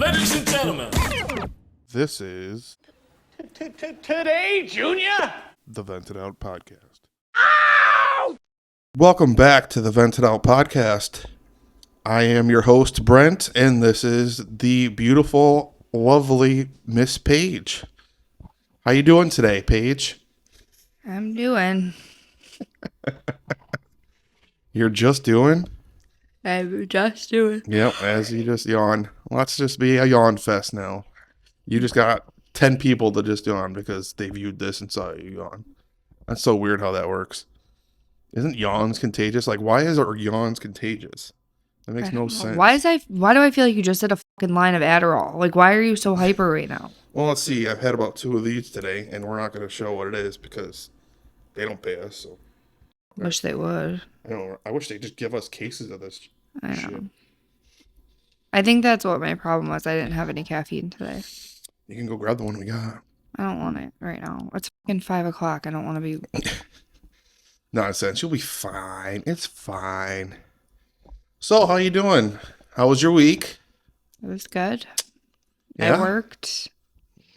Ladies and gentlemen, This is today, Junior. the Vented Out Podcast. Welcome back to the Vented Out Podcast. I am your host, Brent, and this is the beautiful, lovely Miss Paige. How you doing today, Paige? I'm doing. You're just doing? I'm just doing. Yep, as you just yawn. Let's just be a yawn fest now. You just got 10 people to just yawn because they viewed this and saw you yawn. That's so weird how that works. Isn't yawns contagious? Like, why is our yawns contagious? That makes no sense. Why do I feel like you just did a fucking line of Adderall? Like, why are you so hyper right now? Well, let's see. I've had about 2 of these today, and we're not going to show what it is because they don't pay us. So Wish they would. I wish they'd just give us cases of this I shit. know. I think that's what my problem was. I didn't have any caffeine today. You can go grab the one we got. I don't want it right now. It's fucking 5 o'clock. I don't want to be. Nonsense. You'll be fine. It's fine. So, how you doing? How was your week? It was good. Yeah? I worked.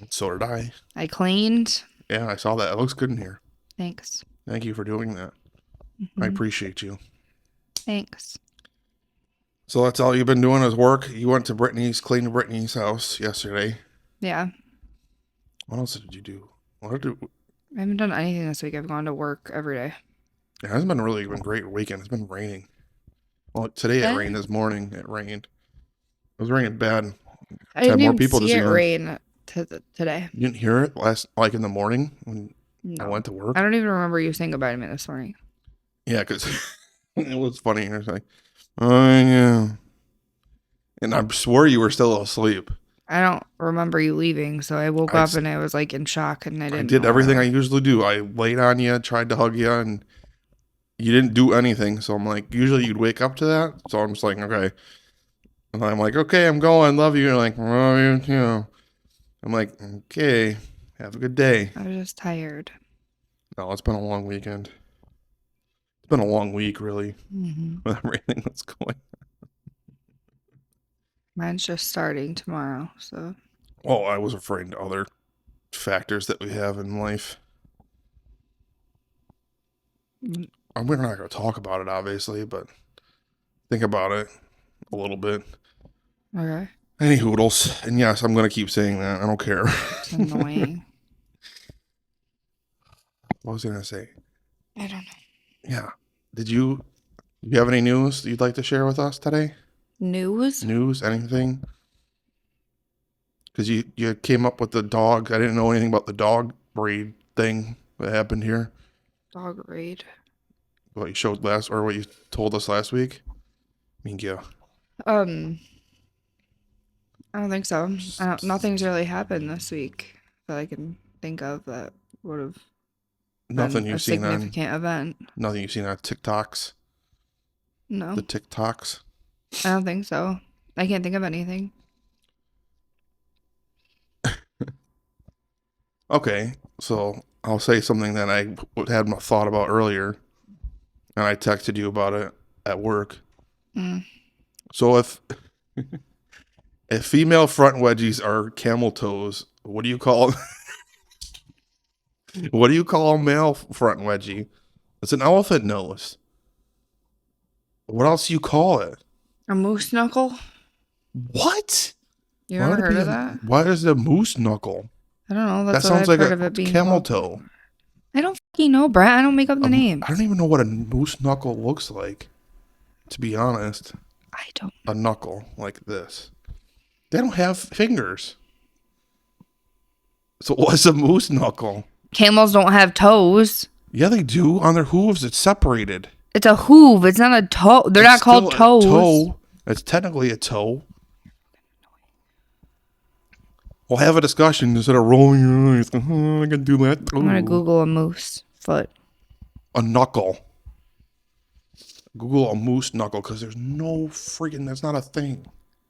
So did I. I cleaned. Yeah, I saw that. It looks good in here. Thanks. Thank you for doing that. I appreciate you. Thanks. So that's all you've been doing is work. You went to cleaned Brittany's house yesterday. Yeah. What else did you do? I haven't done anything this week. I've gone to work every day. It hasn't been really been great weekend. It's been raining. Well, today it rained. This morning it rained. It was raining bad. I didn't more even people see this it evening. rain today. You didn't hear it in the morning when I No. went to work? I don't even remember you saying goodbye to me this morning. Yeah, because it was funny. I was like, oh, yeah. And I swore you were still asleep. I don't remember you leaving, so I woke up and I was like in shock and I didn't. I did know everything I why. usually do. I laid on you, tried to hug you, and you didn't do anything. So I'm like, usually you'd wake up to that. So I'm just like, okay. And I'm like, okay, I'm going. Love you. You're like, love you too. I'm like, okay, have a good day. I was just tired. No, it's been a long weekend. It's been a long week, really, Mm-hmm. with everything that's going. Mine's just starting tomorrow, so. Well, I was referring to other factors that we have in life. Mm. We're not going to talk about it, obviously, but think about it a little bit. Okay. Any hoodles. And yes, I'm going to keep saying that. I don't care. It's annoying. What was I going to say? I don't know. Yeah. Do you have any news you'd like to share with us today? News? News? Anything? Because you came up with the dog. I didn't know anything about the dog breed thing that happened here. Dog raid. What you showed what you told us last week? I mean, yeah. I don't think so. Nothing's really happened this week that I can think of that would have Nothing been a you've seen on significant event. nothing you've seen on TikToks. No, The TikToks. I don't think so. I can't think of anything. Okay, so I'll say something that I had my thought about earlier, and I texted you about it at work. Mm. So if female front wedgies are camel toes, what do you call what do you call a male front wedgie? It's an elephant nose. What else do you call it? A moose knuckle? What? You Why ever would it heard be of that? Why is it a moose knuckle? I don't know. That's That what sounds I've like heard of a it being camel called. toe. I don't fucking know, Brent. I don't make up the names. I don't even know what a moose knuckle looks like, to be honest. I don't. A knuckle like this. They don't have fingers. So what's a moose knuckle? Camels don't have toes. Yeah, they do. On their hooves, it's separated. It's a hoof. It's not a toe. They're not called still a toes. toe. It's technically a toe. We'll have a discussion instead of rolling your eyes. I can do that. I'm gonna Ooh. Google a moose foot. A knuckle. Google a moose knuckle because there's no freaking. That's not a thing.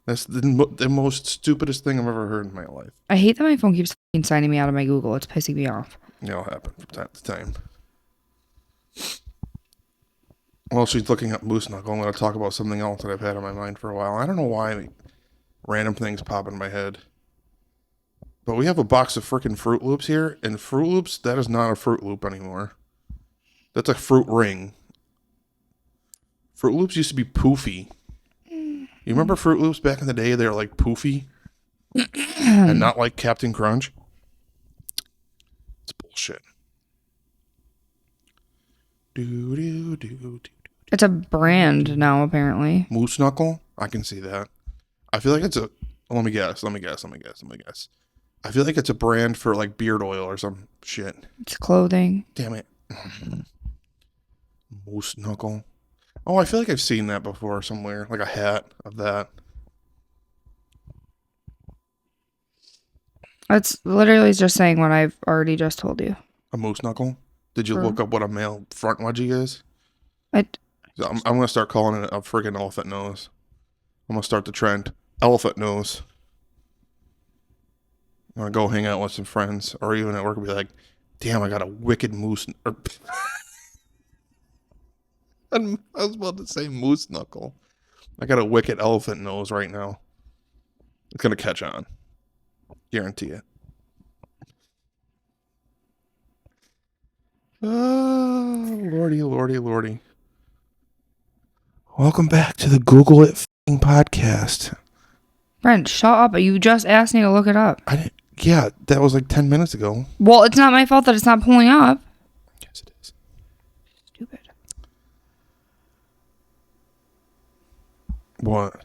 That's the most stupidest thing I've ever heard in my life. I hate that my phone keeps fucking signing me out of my Google. It's pissing me off. It'll happen from time to time. While she's looking up moose knuckle, I'm going to talk about something else that I've had on my mind for a while. I don't know why Random things pop in my head. But we have a box of freaking Fruit Loops here, and Fruit Loops, that is not a Fruit Loop anymore. That's a fruit ring. Fruit Loops used to be poofy. You remember Fruit Loops back in the day? They were like poofy and not like Captain Crunch. It's bullshit. It's a brand now, apparently. Moose Knuckle? I can see that. I feel like it's a... Let me guess. I feel like it's a brand for like beard oil or some shit. It's clothing. Damn it. Moose Knuckle. Oh, I feel like I've seen that before somewhere. Like a hat of that. It's literally just saying what I've already just told you. A moose knuckle? Did you look up what a male front wedgie is? I I'm going to start calling it a friggin' elephant nose. I'm going to start the trend. Elephant nose. I'm going to go hang out with some friends. Or even at work and be like, damn, I got a wicked moose... I was about to say moose knuckle. I got a wicked elephant nose right now. It's going to catch on. Guarantee it. Oh, lordy. Welcome back to the Google It f***ing podcast. Brent, shut up. You just asked me to look it up. I didn't. Yeah, that was like 10 minutes ago. Well, it's not my fault that it's not pulling up. Yes, it is. Stupid. What?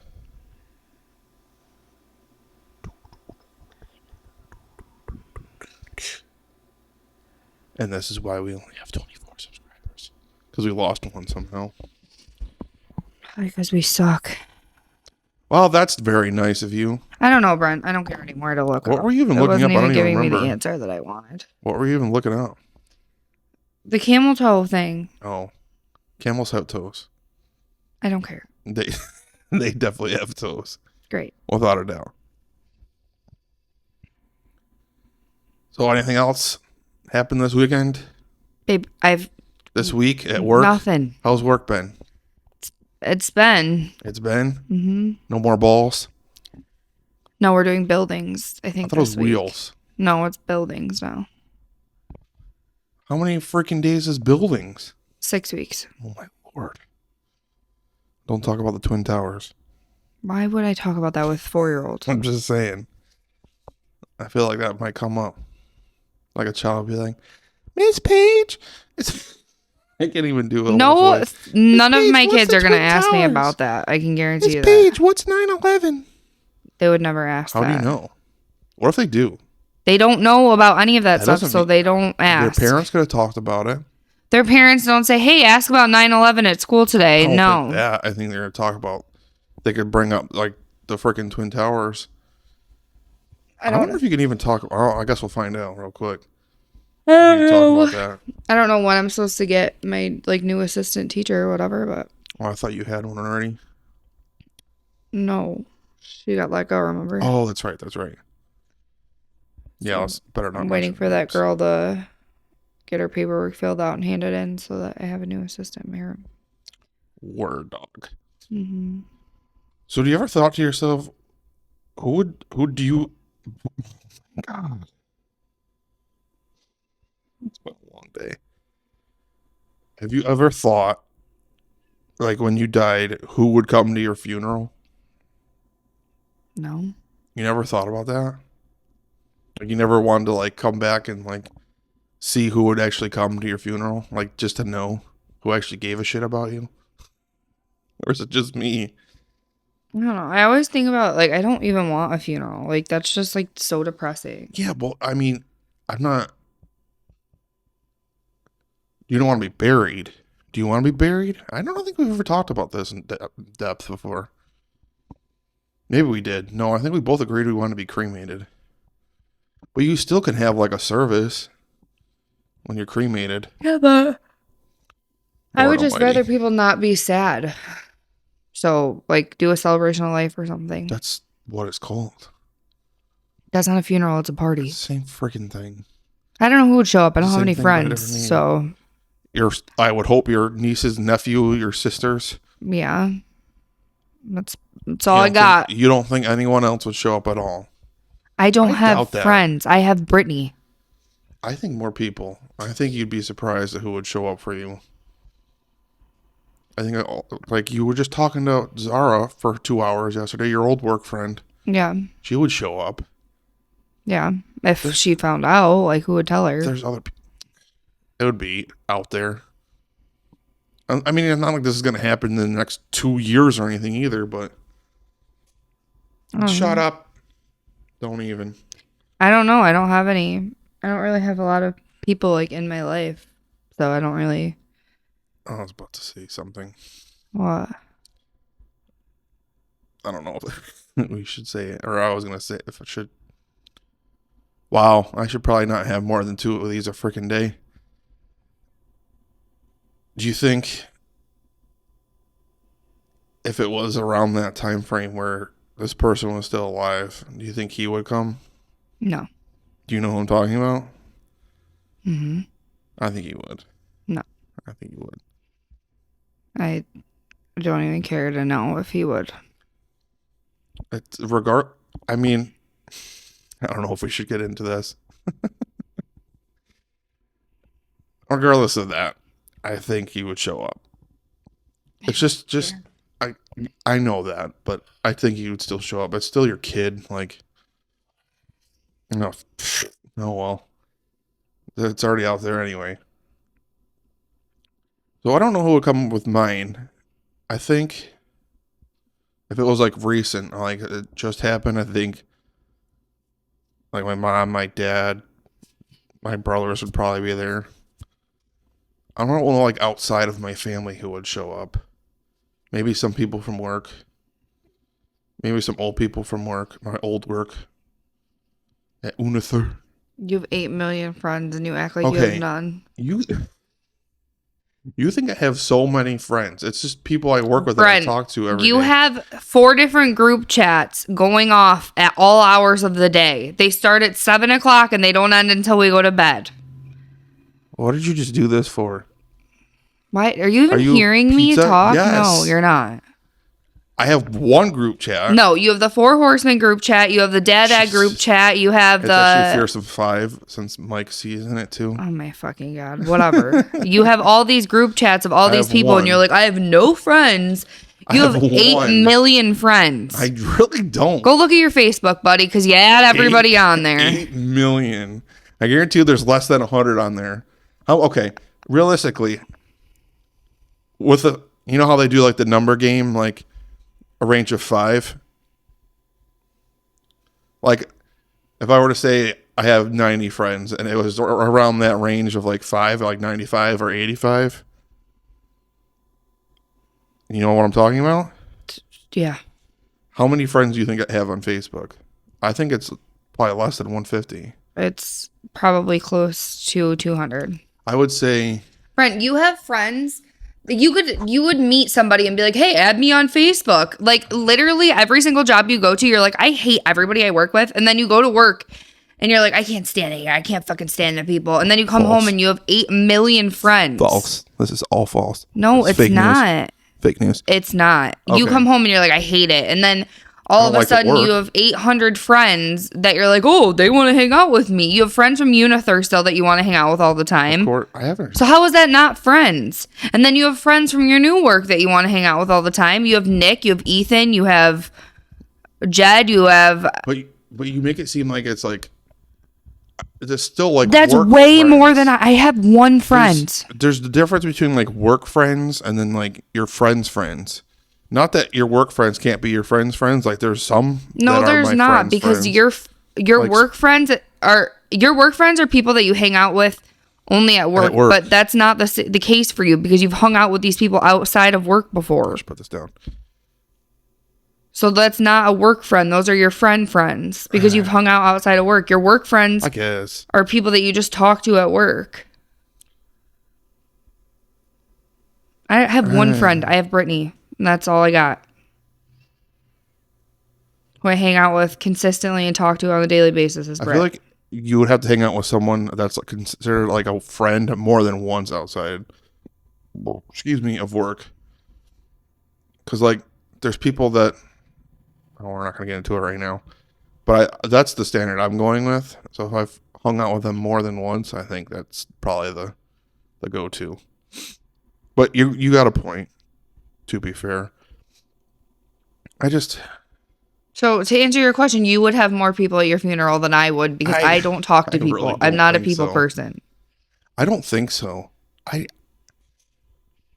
And this is why we only have 24 subscribers. Because we lost one somehow. Because we suck. Well, that's very nice of you. I don't know, Brent. I don't care anymore to look up. What were you even It looking up? wasn't I don't even even giving me remember. the answer that I wanted. What were you even looking up? The camel toe thing. Oh. Camels have toes. I don't care. They definitely have toes. Great. Without a doubt. So anything else happened this weekend? Babe, This week at work? Nothing. How's work been? It's been. It's been? Mm-hmm. No more balls? No, we're doing buildings, I think. I thought it was this week. wheels. No, it's buildings now. How many freaking days is buildings? 6 weeks. Oh my lord. Don't talk about the Twin Towers. Why would I talk about that with 4-year-olds? I'm just saying. I feel like that might come up. Like a child would be like, Miss Paige, I can't even do it. No, none of Paige, my what's kids the are going to Twin ask me Towers? about that. I can guarantee you Miss that. Paige, what's 9/11? They would never ask How that. do you know? What if they do? They don't know about any of that That stuff, doesn't so mean- they don't ask. Their parents could have talked about it. Their parents don't say, hey, ask about 9/11 at school today. I don't No. think that. I think they're going to talk about, they could bring up like the freaking Twin Towers. I wonder if you can even talk. Oh, I guess we'll find out real quick. You can talk about that. I don't know when I'm supposed to get my new assistant teacher or whatever, but Oh, I thought you had one already. no. She got let go, remember? Oh, that's right. Yeah, it's better not. I'm waiting mention for that names. girl to get her paperwork filled out and handed in so that I have a new assistant here. Word dog. Mm-hmm. So, do you ever thought to yourself, who do you? God, it's been a long day. Have you ever thought, like when you died, who would come to your funeral? No. You never thought about that? Like you never wanted to like come back and like see who would actually come to your funeral? Like just to know who actually gave a shit about you? Or is it just me? I don't know. I always think about, I don't even want a funeral. That's just, so depressing. Yeah, well, I mean, I'm not... You don't want to be buried. Do you want to be buried? I don't think we've ever talked about this in depth before. Maybe we did. No, I think we both agreed we wanted to be cremated. But you still can have, a service when you're cremated. Yeah, but I Lord would just almighty. rather people not be sad. So, do a celebration of life or something. That's what it's called. That's not a funeral, it's a party. Same freaking thing. I don't know who would show up. I don't have Same any thing, but a friends. different So, I would hope your nieces, nephew, your sisters. yeah. That's all I got. You don't think anyone else would show up at all? I don't I have doubt that. friends. I have Brittany. I think more people. I think you'd be surprised at who would show up for you. I think, like, you were just talking to Zara for 2 hours yesterday, your old work friend. Yeah. She would show up. Yeah. If she found out, like, who would tell her? There's other people. It would be out there. I mean, it's not like this is going to happen in the next 2 years or anything either, but shut up. Don't even. I don't know. I don't have any. I don't really have a lot of people, like, in my life. So I don't really. I was about to say something. What? I don't know if we should say it, or I was going to say it if I should. Wow, I should probably not have more than 2 of these a freaking day. Do you think if it was around that time frame where this person was still alive, do you think he would come? No. Do you know who I'm talking about? Mm-hmm. I think he would. No. I think he would. I don't even care to know if he would. I mean, I don't know if we should get into this. Regardless of that, I think he would show up. It's just I know that, but I think he would still show up. It's still your kid, like, no, oh well, it's already out there anyway. So I don't know who would come up with mine. I think if it was like recent, like it just happened, I think like my mom, my dad, my brothers would probably be there. I don't know, like outside of my family who would show up. Maybe some people from work. Maybe some old people from work. My old work. At Unither. You have 8 million friends and you act like you have none. You think I have so many friends. It's just people I work with Brent, that I talk to every day. You have 4 different group chats going off at all hours of the day. They start at 7 o'clock and they don't end until we go to bed. What did you just do this for? Why? Are you even hearing me talk? Yes. No, you're not. I have one group chat. No, you have the 4 Horsemen group chat. You have the Dad group chat. You have it's actually Fearsome 5 since Mike sees in it too. Oh my fucking God. Whatever. You have all these group chats of all these people and you're like, I have no friends. You have 8 million friends. I really don't. Go look at your Facebook, buddy, because you add everybody on there. 8 million. I guarantee you there's less than 100 on there. Oh, okay. Realistically, with you know how they do like the number game, like a range of 5? Like, if I were to say I have 90 friends and it was around that range of like 5, like 95 or 85. You know what I'm talking about? Yeah. How many friends do you think I have on Facebook? I think it's probably less than 150. It's probably close to 200. I would say... Brent, you have friends... You would meet somebody and be like, hey, add me on Facebook. Like, literally every single job you go to, you're like, I hate everybody I work with. And then you go to work and you're like, I can't stand it here. I can't fucking stand the people. And then you come home and you have 8 million friends. False. This is all false. No, it's not. News. Fake news. It's not. Okay. You come home and you're like, I hate it. And then all of a sudden you have 800 friends that you're like, oh, they want to hang out with me. You have friends from Unither still that you want to hang out with all the time. Of course, I haven't. So how is that not friends? And then you have friends from your new work that you want to hang out with all the time. You have Nick, you have Ethan, you have Jed, you have... But you make it seem like it's like... It's still like that's work way friends. more than I have one friend. There's the difference between like work friends and then like your friends' friends. Not that your work friends can't be your friends' friends. Like there's some. No, there's not, because your like, work friends are people that you hang out with only at work. But that's not the case for you, because you've hung out with these people outside of work before. Let's put this down. So that's not a work friend. Those are your friends, because you've hung out outside of work. Your work friends, I guess, are people that you just talk to at work. I have one friend. I have Brittany. And that's all I got. Who I hang out with consistently and talk to on a daily basis is Brent. I feel like you would have to hang out with someone that's considered like a friend more than once outside, of work. Because like there's people that, we're not going to get into it right now, but that's the standard I'm going with. So if I've hung out with them more than once, I think that's probably the go-to. But you got a point, to be fair. So to answer your question, you would have more people at your funeral than I would because I don't talk to people. Really I'm not a think people so. person. I don't think so. I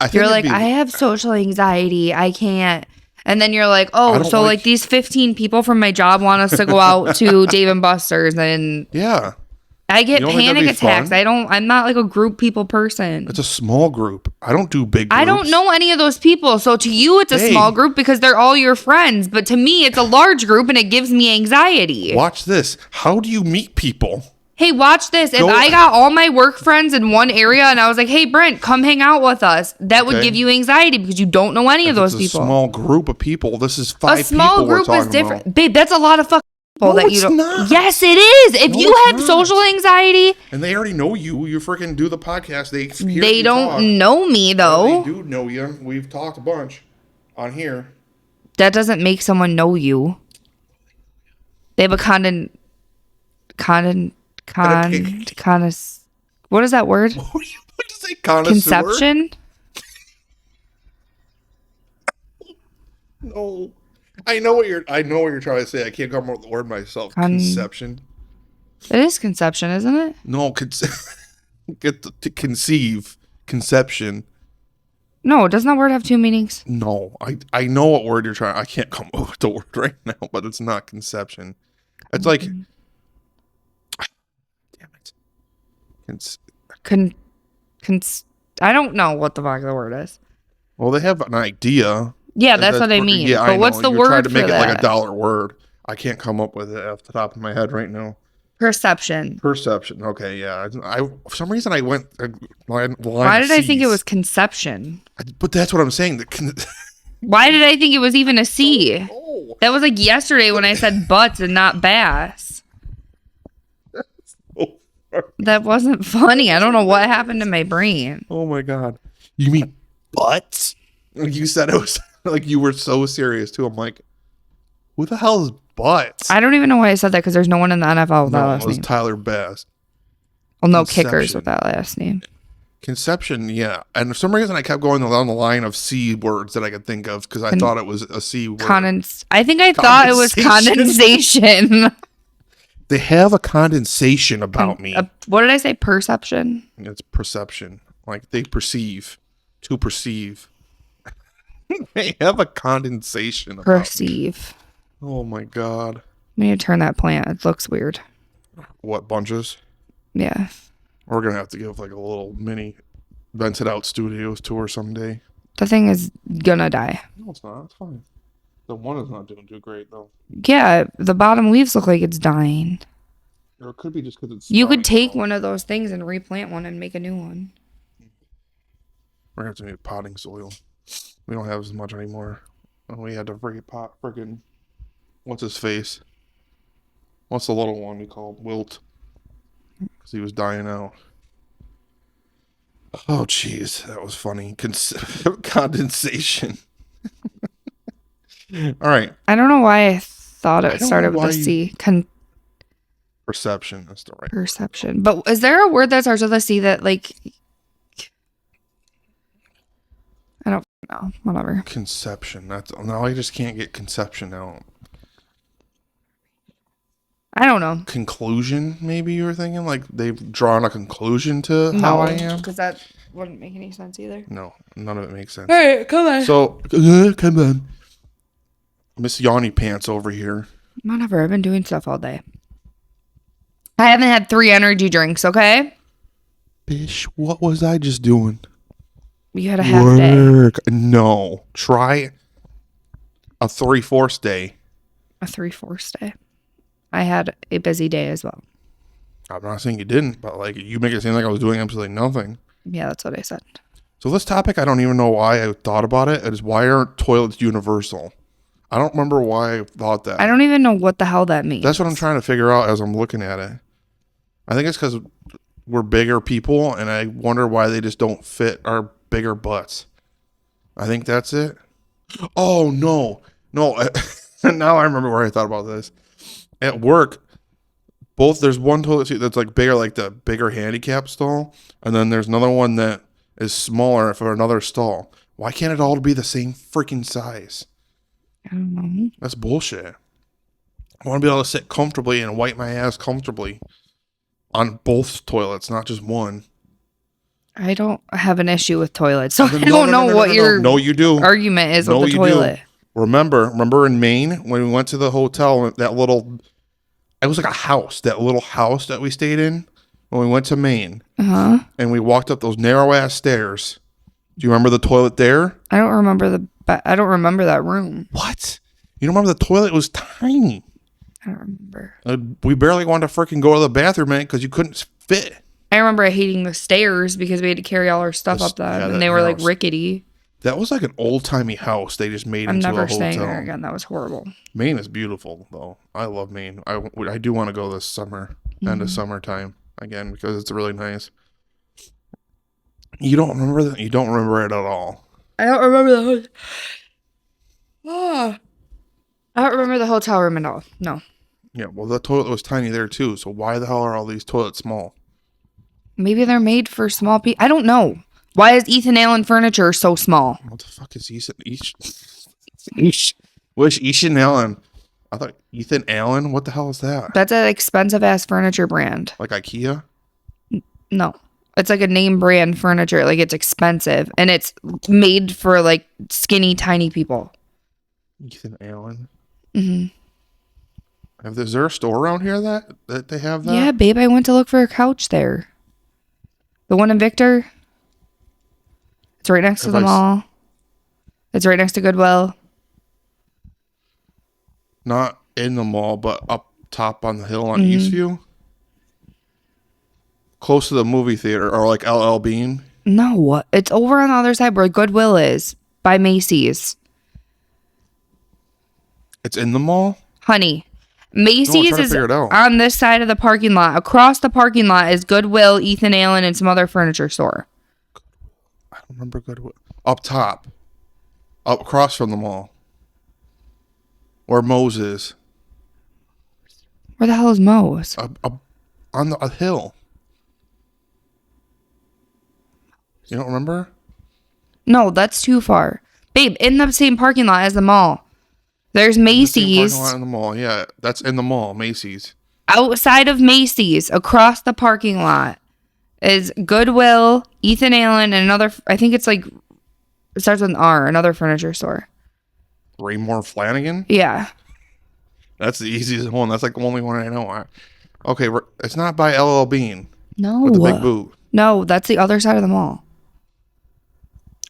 think You're like, I have social anxiety. I can't. And then you're like, oh, so like these 15 people from my job want us to go out to Dave & Buster's, and yeah. I get panic attacks. Fun? I'm not like a group people person. It's a small group. I don't do big groups. I don't know any of those people. So to you, it's a small group because they're all your friends. But to me, it's a large group and it gives me anxiety. Watch this. How do you meet people? Hey, watch this. If I got all my work friends in one area and I was like, hey, Brent, come hang out with us, that would give you anxiety because you don't know any of those people. It's a small group of people. This is 5 people. A small group is different. About. Babe, that's a lot of fucking people that you don't. Not. Yes, it is. If you have social anxiety. And they already know you. You freaking do the podcast. They don't know me, though. Yeah, they do know you. We've talked a bunch on here. That doesn't make someone know you. They have a what is that word? What do you say? Connoisseur? Conception? No. I know what you're trying to say. I can't come up with the word myself. Conception. It is conception, isn't it? No, to conceive. Conception. No, doesn't that word have 2 meanings? No. I know what word you're trying. I can't come up with the word right now, but it's not conception. It's like I don't know what the fuck the word is. Well, they have an idea. Yeah, that's what I mean. Yeah, but what's the word trying to make for it that? like a dollar word. I can't come up with it off the top of my head right now. Perception. Okay, yeah. I for some reason I went Why did I think it was conception? But that's what I'm saying. Why did I think it was even a C? Oh. That was like yesterday when I said butts and not bass. That wasn't funny. I don't know what happened to my brain. Oh my god. You mean butts? You said it was like you were so serious too. I'm like, who the hell is butts? I don't even know why I said that because there's no one in the NFL with that last it was name. Tyler Bass. Well, no kickers with that last name. Conception, yeah. And for some reason I kept going down the line of C words that I could think of because I thought it was a C word. I think I thought it was condensation. They have a condensation about me. What did I say? Perception? It's perception. Like they perceive. To perceive. They have a condensation about Perceive. me. Oh my god. We need to turn that plant. It looks weird. What, bunches? Yeah. We're going to have to give like a little mini rented out studios tour someday. The thing is gonna die. No, it's not. It's fine. The one is not doing too great though. Yeah, the bottom leaves look like it's dying. Or it could be just because it's... You could take one of those things and replant one and make a new one. We're going to have to need potting soil. We don't have as much anymore. We had to freaking... What's his face? What's the little one we call Wilt? Because he was dying out. Oh, jeez. That was funny. Condensation. All right. I don't know why I thought it started with a C. Perception. That's the right Perception. But is there a word that starts with a C that, like... I don't know. Whatever. Conception. Now I just can't get conception out. I don't know. Conclusion, maybe you were thinking? Like they've drawn a conclusion to how I am? Because that wouldn't make any sense either. No, none of it makes sense. All right, come on. So, come on. Miss Yawny Pants over here. Whatever. I've been doing stuff all day. I haven't had 3 energy drinks, okay? Bish, what was I just doing? You had a half day. No. Try a 3/4 day. A 3/4 day. I had a busy day as well. I'm not saying you didn't, but like you make it seem like I was doing absolutely nothing. Yeah, that's what I said. So this topic, I don't even know why I thought about it. It is why aren't toilets universal? I don't remember why I thought that. I don't even know what the hell that means. That's what I'm trying to figure out as I'm looking at it. I think it's because we're bigger people, and I wonder why they just don't fit our bigger butts. I think that's it. Oh no, no. Now I remember where I thought about this. At work, there's one toilet seat that's like bigger, like the bigger handicap stall, and then there's another one that is smaller for another stall. Why can't it all be the same freaking size? I don't know. That's bullshit. I want to be able to sit comfortably and wipe my ass comfortably on both toilets, not just one. I don't have an issue with toilets, so I No, don't know what your No, you do. argument is with the you toilet. do. Remember in Maine when we went to the hotel, that little, it was like a house, that little house that we stayed in when we went to Maine, and we walked up those narrow ass stairs. Do you remember the toilet there? I don't remember I don't remember that room. What? You don't remember the toilet was tiny? I don't remember. We barely wanted to freaking go to the bathroom, man, because you couldn't fit. I remember hating the stairs because we had to carry all our stuff up them, and they were like rickety. That was like an old timey house they just made I'm into a never hotel. staying there again. That was horrible. Maine is beautiful, though. I love Maine. I do want to go this summer, end of summertime again, because it's really nice. You don't remember that? You don't remember it at all. I don't remember the I don't remember the hotel room at all. No. Yeah, well, the toilet was tiny there too. So why the hell are all these toilets small? Maybe they're made for small people. I don't know. Why is Ethan Allen furniture so small? What the fuck is Ethan Allen? I thought Ethan Allen. What the hell is that? That's an expensive ass furniture brand. Like IKEA? No. It's like a name brand furniture. Like it's expensive and it's made for like skinny, tiny people. Ethan Allen. Mm-hmm. Is there a store around here that they have that? Yeah, babe. I went to look for a couch there. The one in Victor. It's right next to the mall. It's right next to Goodwill. Not in the mall, but up top on the hill on Eastview. Close to the movie theater, or like LL Bean. No, it's over on the other side where Goodwill is, by Macy's. It's in the mall? Honey, Macy's is on this side of the parking lot. Across the parking lot is Goodwill, Ethan Allen, and some other furniture store. I don't remember Goodwill. Up top. Up across from the mall. Where Moe's is. Where the hell is Moe's? On a hill. You don't remember? No, that's too far. Babe, in the same parking lot as the mall. There's Macy's. In the mall, yeah. That's in the mall, Macy's. Outside of Macy's, across the parking lot, is Goodwill, Ethan Allen, and another, I think it's like, it starts with an R, another furniture store. Raymore Flanagan? Yeah. That's the easiest one. That's like the only one I know. Okay, it's not by LL Bean. No. With the big boot. No, that's the other side of the mall.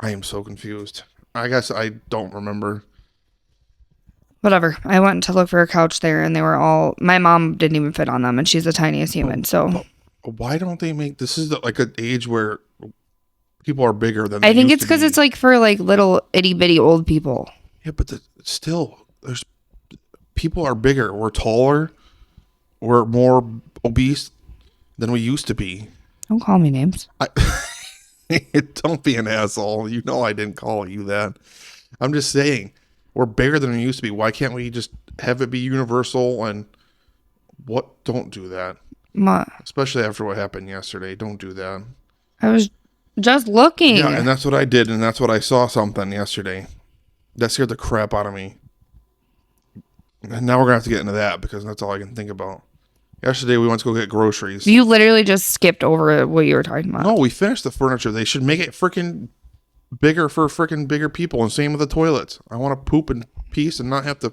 I am so confused. I guess I don't remember. Whatever. I went to look for a couch there, and they were all, my mom didn't even fit on them, and she's the tiniest human, so. Why don't they make, this is like an age where people are bigger than I think it's because it's like for like little itty bitty old people. Yeah, but still, people are bigger. We're taller. We're more obese than we used to be. Don't call me names. Don't be an asshole. You know I didn't call you that. I'm just saying, we're bigger than we used to be. Why can't we just have it be universal? And don't do that. Especially after what happened yesterday. Don't do that. I was just looking. Yeah, and that's what I did, and that's what I saw something yesterday. That scared the crap out of me. And now we're going to have to get into that because that's all I can think about. Yesterday we went to go get groceries. You literally just skipped over what you were talking about. No, we finished the furniture. They should make it freaking bigger for freaking bigger people. And same with the toilets. I want to poop in peace and not have to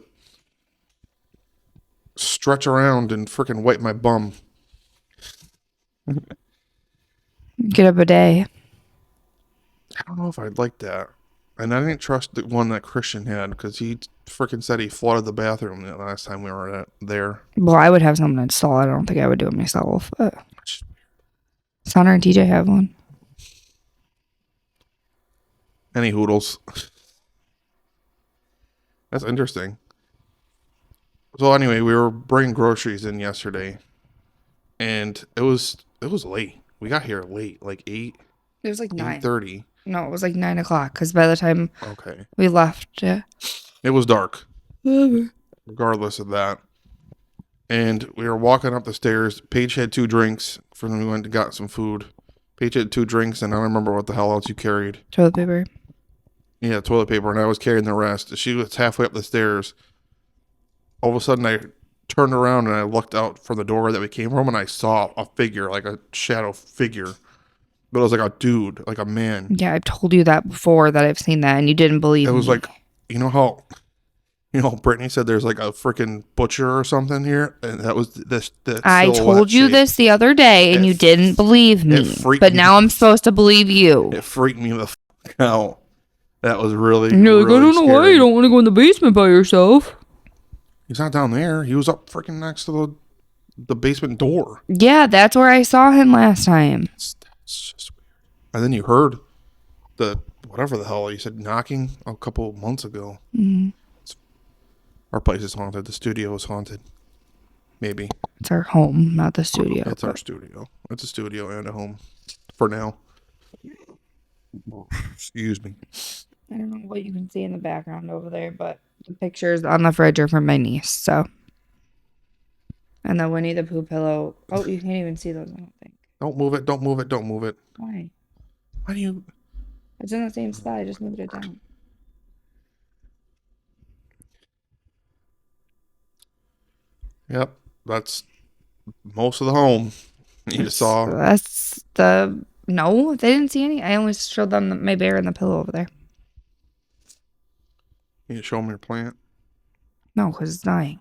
stretch around and freaking wipe my bum. Get a bidet. I don't know if I'd like that. And I didn't trust the one that Christian had because he freaking said he flooded the bathroom the last time we were there. Well, I would have someone install it. I don't think I would do it myself. But Sonner and TJ have one. Any hoodles. That's interesting. So anyway, we were bringing groceries in yesterday, and it was late. We got here late, like 8. It was like 8:30. No, it was like 9 o'clock because by the time Okay. we left, It was dark, whatever. regardless of that. And we were walking up the stairs. Paige had 2 drinks. From when we went and got some food. Paige had 2 drinks, and I don't remember what the hell else you carried. Toilet paper. Yeah, toilet paper, and I was carrying the rest. She was halfway up the stairs. All of a sudden, I turned around and I looked out from the door that we came from, and I saw a figure, like a shadow figure. But it was like a dude, like a man. Yeah, I've told you that before that I've seen that, and you didn't believe It was me. like, Brittany said there's like a freaking butcher or something here, and that was this. I told you this the other day, and you didn't believe me. freaked But me. now I'm supposed to believe you. It freaked me the fuck out. That was really. And you're like, really I don't know why scary. you don't want to go in the basement by yourself. He's not down there. He was up freaking next to the basement door. Yeah, that's where I saw him last time. It's just weird. And then you heard the whatever the hell you said knocking a couple months ago. Mm-hmm. Our place is haunted. The studio is haunted. Maybe. It's our home, not the studio. It's our studio. It's a studio and a home for now. Excuse me. I don't know what you can see in the background over there, but the pictures on the fridge are from my niece, so. And the Winnie the Pooh pillow. Oh, you can't even see those, I don't think. Don't move it. Don't move it. Don't move it. Why? Why do you? It's in the same spot. I just moved it down. Yep. That's most of the home. You just saw. That's the. No, they didn't see any. I only showed them my bear and the pillow over there. You can show them your plant. No, because it's dying.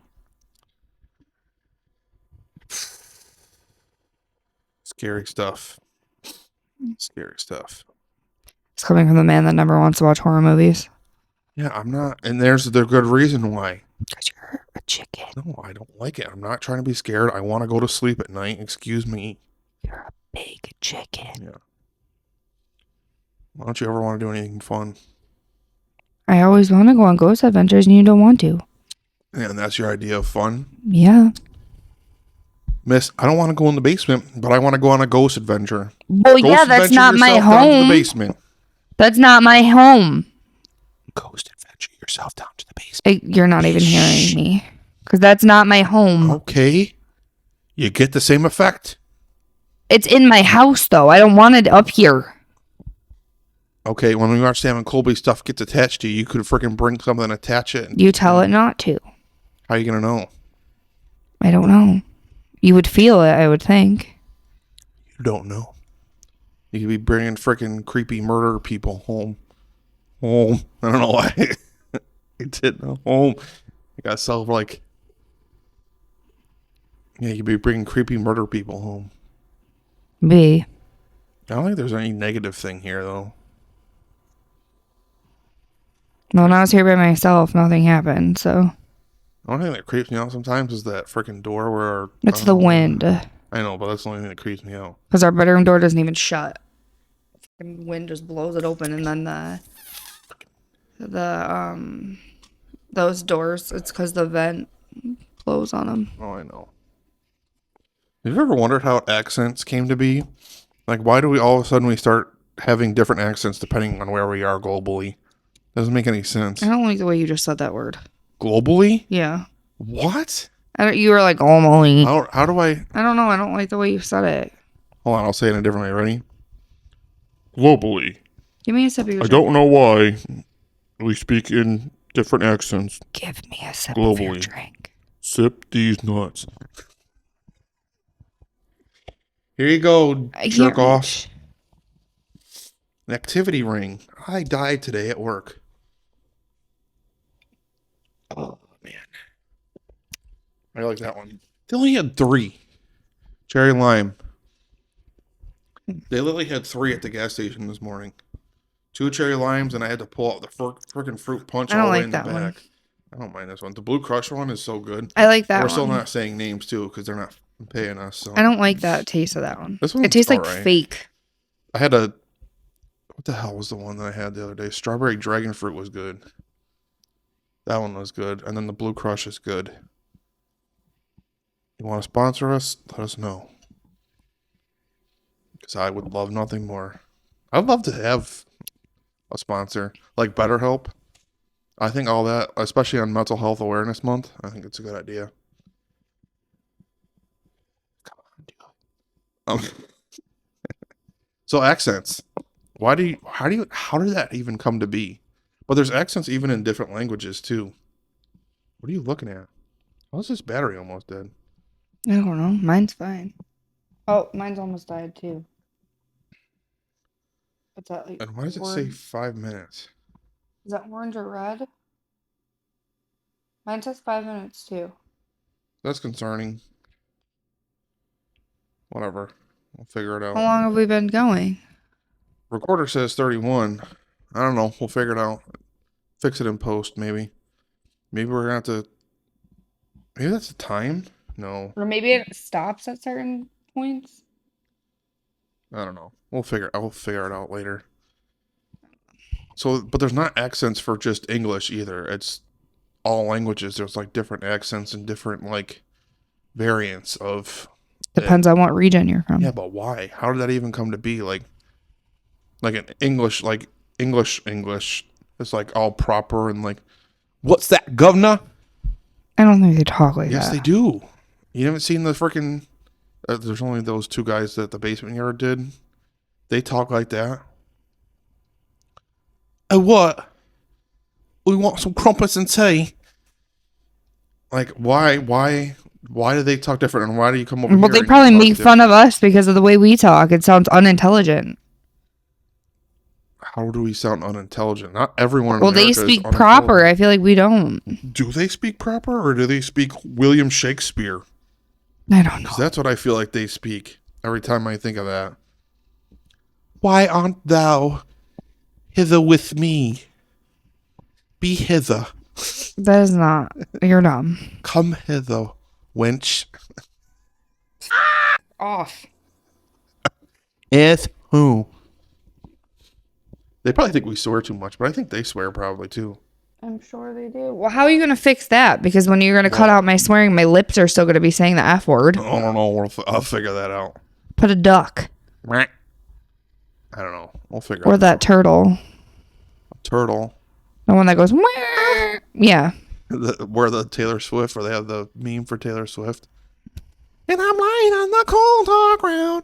Scary stuff. Scary stuff. It's coming from the man that never wants to watch horror movies. Yeah, I'm not. And there's the good reason why. Because you're a chicken. No, I don't like it. I'm not trying to be scared. I want to go to sleep at night. Excuse me. You're a big chicken. Yeah. Why don't you ever want to do anything fun? I always want to go on ghost adventures and you don't want to. Yeah, and that's your idea of fun? Yeah. Miss, I don't want to go in the basement, but I want to go on a ghost adventure. Well, Ghost yeah, that's adventure not my yourself down to home. the basement. That's not my home. Ghost adventure yourself down to the basement. You're not even hearing me. Because that's not my home. Okay. You get the same effect. It's in my house, though. I don't want it up here. Okay, when we watch Sam and Colby stuff gets attached to you, you could freaking bring something and attach it. You tell it not to. How are you going to know? I don't know. You would feel it, I would think. You don't know. You could be bringing freaking creepy murder people home. Home. I don't know why. I didn't know. Home. You got self like. Yeah, you could be bringing creepy murder people home. B. I don't think there's any negative thing here, though. Well, when I was here by myself, nothing happened, so. The only thing that creeps me out sometimes is that freaking door where. It's the wind. I know, but that's the only thing that creeps me out. Because our bedroom door doesn't even shut. The wind just blows it open, and then those doors, it's because the vent blows on them. Oh, I know. Have you ever wondered how accents came to be? Like, why do we all of a sudden we start having different accents depending on where we are globally? Doesn't make any sense. I don't like the way you just said that word. Globally? Yeah. What? You were like, oh, Molly. How do I... I don't know. I don't like the way you said it. Hold on, I'll say it in a different way. Ready? Globally. Give me a sip of your I drink. don't know why we speak in different accents. Give me a sip of your Globally. drink. Sip these nuts. Here you go, jerk off. An activity ring. I died today at work. Oh, man. I like that one. They only had 3. Cherry lime. They literally had 3 at the gas station this morning. 2 cherry limes, and I had to pull out the freaking fruit punch I don't all the way like in the that one. back. I don't mind this one. The Blue Crush one is so good. I like that We're one. still not saying names, too, because they're not paying us. So I don't like that taste of that one. This one's It tastes like alright. fake. I had a... What the hell was the one that I had the other day? Strawberry Dragon Fruit was good. That one was good. And then the Blue Crush is good. You want to sponsor us? Let us know. Because I would love nothing more. I'd love to have a sponsor, like BetterHelp. I think all that, especially on Mental Health Awareness Month, I think it's a good idea. Come on, do it. So accents. How did that even come to be? But there's accents even in different languages too. What are you looking at? How's this battery almost dead? I don't know. Mine's fine. Oh, mine's almost died too. What's that like? And why does it say 5 minutes? Is that orange or red? Mine says 5 minutes too. That's concerning. Whatever. We'll figure it out. How long have we been going? Recorder says 31. I don't know. We'll figure it out. Fix it in post, maybe. Maybe we're going to have to... Maybe that's the time? No. Or maybe it stops at certain points. I don't know. I'll figure it out later. So, but there's not accents for just English either. It's all languages. There's like different accents and different like variants of... Depends on what region you're from. Yeah, but why? How did that even come to be? Like an English, like English is like all proper and like, what's that, governor? I don't think they talk like that. Yes, they do. You haven't seen the freaking... there's only those two guys that the Basement Yard did. They talk like that. Oh, what? We want some crumpets and tea. Like, why do they talk different, and why do you come over here? Well, they and probably talk make fun of us because of the way we talk. It sounds unintelligent. How do we sound unintelligent? Not everyone in Well, they America is speak proper. unintelligent. I feel like we don't. Do they speak proper, or do they speak William Shakespeare? I don't know. Because that's what I feel like they speak every time I think of that. Why art thou hither with me? Be hither. That is not. You're dumb. Come hither, wench. Off. As who? They probably think we swear too much, but I think they swear probably too. I'm sure they do. Well, how are you going to fix that? Because when you're going to cut out my swearing, my lips are still going to be saying the F word. I don't know. I'll figure that out. Put a duck. I don't know. We'll figure Or it out. that turtle. Turtle. The one that goes, "Wah." Yeah. Where they have the meme for Taylor Swift. And I'm lying on the cold hard ground.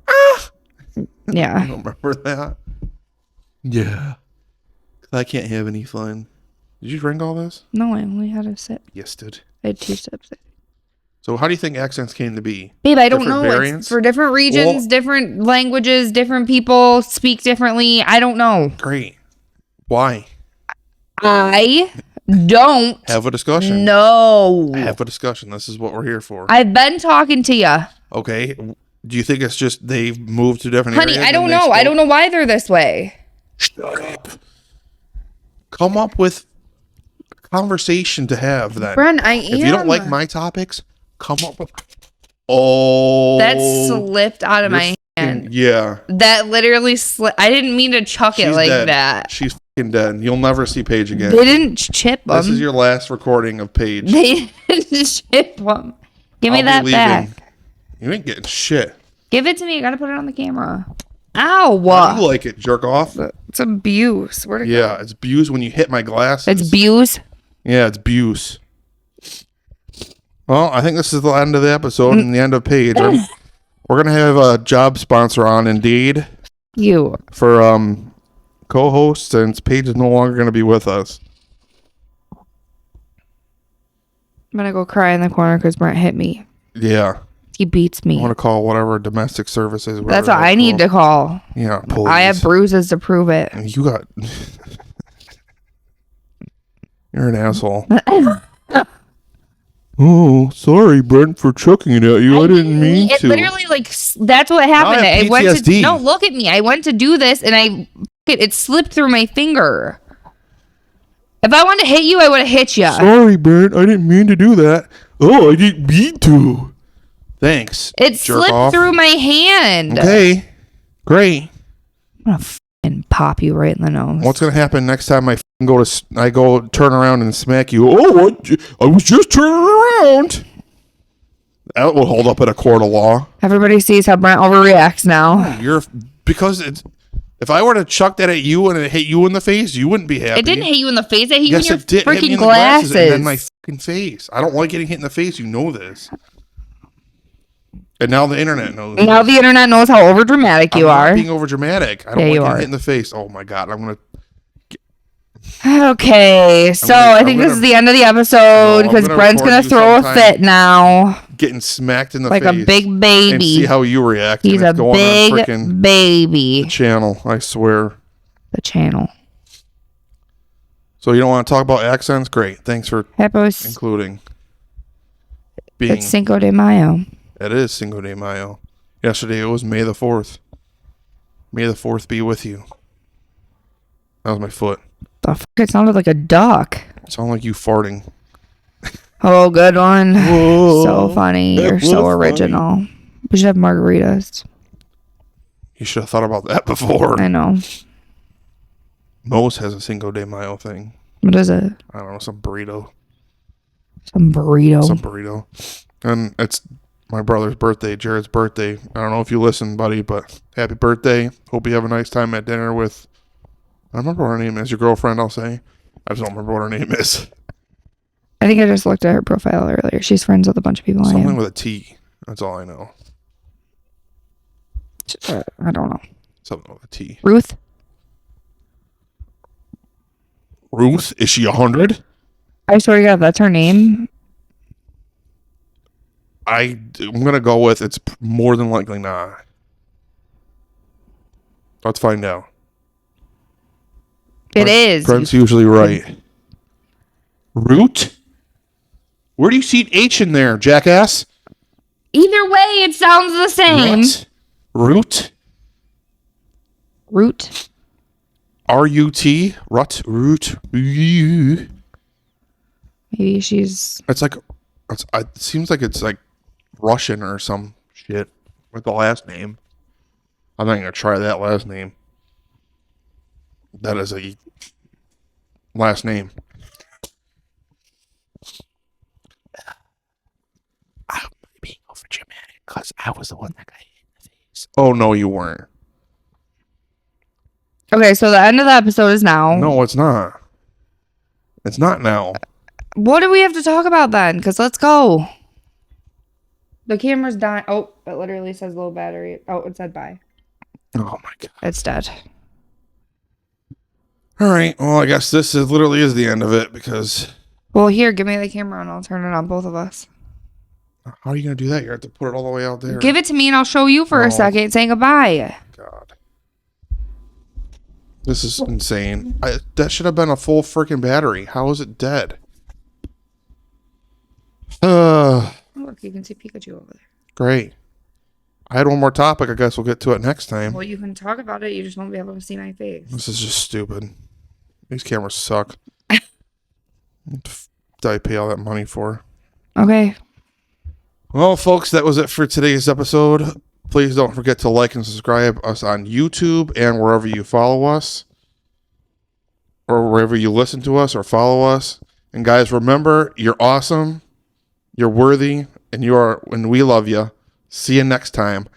Ah! I Yeah. don't remember that. Yeah. I can't have any fun. Did you drink all this? No, I only had a sip. Yes, dude. I had 2 sips. So how do you think accents came to be? Babe, I don't Different know. variants? It's for different regions, Well- different languages, different people speak differently. I don't know. Great. Why? I don't Have a discussion. know. Have a discussion. This is what we're here for. I've been talking to you. Okay. Do you think it's just they've moved to different Honey, areas? I don't know. I don't know why they're this way. Shut up. Come up with a conversation to have then. Brent, I am. If you don't like my topics, come up with... Oh. That slipped out of my hand. Yeah. That literally slipped. I didn't mean to chuck it She's like dead. that. She's fucking dead. You'll never see Paige again. They didn't chip them. This is your last recording of Paige. They didn't chip them. Give me I'll that be back. leaving. You ain't getting shit. Give it to me. I gotta put it on the camera. Ow. How do you like it, jerk off? It's abuse. Where'd it go? Yeah, it's abuse when you hit my glasses. It's abuse. Yeah, it's abuse. Well, I think this is the end of the episode and the end of Paige. We're gonna have a job sponsor on Indeed You. for co-host since Paige is no longer gonna be with us. I'm gonna go cry in the corner because Brent hit me. Yeah, He beats I me. want to call whatever domestic services. That's what I need to call. Yeah, police. I have bruises to prove it. You got. You're an asshole. Oh, sorry, Brent, for chucking it at you. I didn't mean It to. literally that's what happened. I have I went to PTSD. no. Look at me. I went to do this and it slipped through my finger. If I wanted to hit you, I would have hit you. Sorry, Brent. I didn't mean to do that. Oh, I didn't mean to. Thanks. It jerk slipped off. through my hand. Okay. Great. I'm gonna fucking pop you right in the nose. What's gonna happen next time I go turn around and smack you? Oh, I was just turning around. That will hold up in a court of law. Everybody sees how Brent overreacts now. Because If I were to chuck that at you and it hit you in the face, you wouldn't be happy. It didn't hit you in the face. It hit Yes, you it in your did. Hit me freaking in the glasses glasses. and then my fucking face. I don't like getting hit in the face. You know this. And now the internet knows. Now the internet knows how overdramatic you I'm are. not being overdramatic. I don't Yeah, like you getting are. hit in the face. Oh my god, I'm gonna. Okay, so I think this is the end of the episode because Brent's gonna throw a fit now, Getting smacked in the like face. a big baby. And see how you react. He's and a it's going big on freaking baby. the channel. I swear. The channel. So you don't want to talk about accents? Great. Thanks for Happos. including being. It's Cinco de Mayo. It is Cinco de Mayo. Yesterday it was May the 4th. May the 4th be with you. That was my foot. The fuck? It sounded like a duck. It sounded like you farting. Oh, good one. Whoa, So funny. that You're was so original. We should have margaritas. You should have thought about that before. I know. Moe's has a Cinco de Mayo thing. What is it? I don't know, some burrito. Some burrito. Some burrito. And it's my brother's birthday, Jared's birthday. I don't know if you listen, buddy, but happy birthday. Hope you have a nice time at dinner with, I don't remember what her name is. Your girlfriend, I'll say. I just don't remember what her name is. I think I just looked at her profile earlier. She's friends with a bunch of people. Something with a T. That's all I know. I don't know. Something with a T. Ruth? Ruth? Is she 100? I swear to God, that's her name. I'm going to go with it's more than likely not. Let's find out. It is. Brent's usually right. Root? Where do you see an H in there, jackass? Either way, it sounds the same. What? Root? Root? R-U-T? Rut? Root? Maybe she's... It's like... it seems like it's like Russian or some shit with the last name. I'm not going to try that last name. That is a last name. I'm being over dramatic because I was the one that got hit in the face. Oh, no, you weren't. Okay, so the end of the episode is now. No, it's not. It's not now. What do we have to talk about then? Because let's go. The camera's dying. Oh, it literally says low battery. Oh, it said bye. Oh, my God. It's dead. All right. Well, I guess this is literally is the end of it because... Well, here, give me the camera and I'll turn it on both of us. How are you going to do that? You have to put it all the way out there. Give it to me and I'll show you for a second saying goodbye. God. This is insane. That should have been a full freaking battery. How is it dead? Look, you can see Pikachu over there. Great. I had one more topic. I guess we'll get to it next time. Well, you can talk about it. You just won't be able to see my face. This is just stupid. These cameras suck. What the did I pay all that money for? Okay. Well, folks, that was it for today's episode. Please don't forget to like and subscribe us on YouTube and wherever you follow us. Or wherever you listen to us or follow us. And guys, remember, you're awesome. You're worthy. And we love you. See you next time.